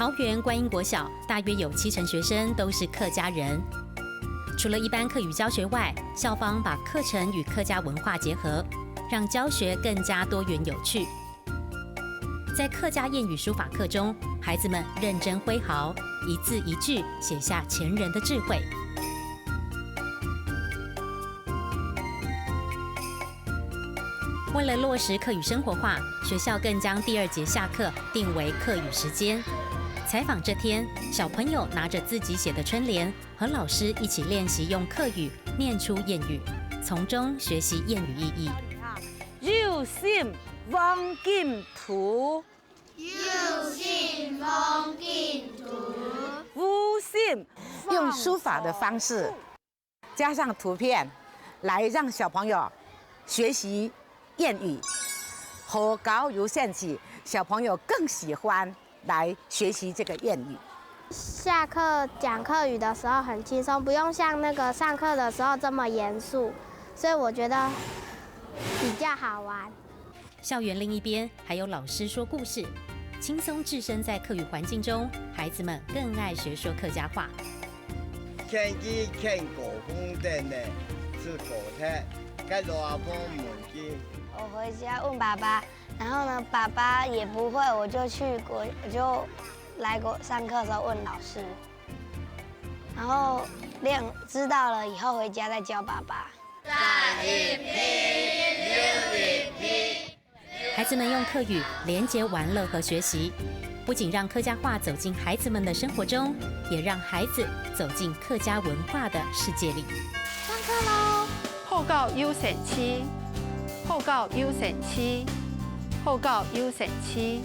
桃园观音国小大约有70%学生都是客家人。除了一般客语教学外，校方把课程与客家文化结合，让教学更加多元有趣。在客家谚语书法课中，孩子们认真挥毫，一字一句写下前人的智慧。为了落实客语生活化，学校更将第2节下课定为客语时间。采访这天，小朋友拿着自己写的春联，和老师一起练习用客语念出谚语，从中学习谚语意义。有心忘金土，有心忘金土，无心用书法的方式，加上图片，来让小朋友学习谚语，好高有兴趣，小朋友更喜欢来学习这个谚语。下课讲客语的时候很轻松，不用像那个上课的时候这么严肃，所以我觉得比较好玩。校园另一边还有老师说故事，轻松置身在客语环境中，孩子们更爱学说客家话。天机看狗风的呢，是狗菜，该罗阿峰母鸡。我回家问爸爸，然后呢，爸爸也不会，我就来上课的时候问老师，然后知道了以后回家再教爸爸。孩子们用客语连结玩乐和学习，不仅让客家话走进孩子们的生活中，也让孩子走进客家文化的世界里。上课喽！后告优选期，后告优选期，后告优选期。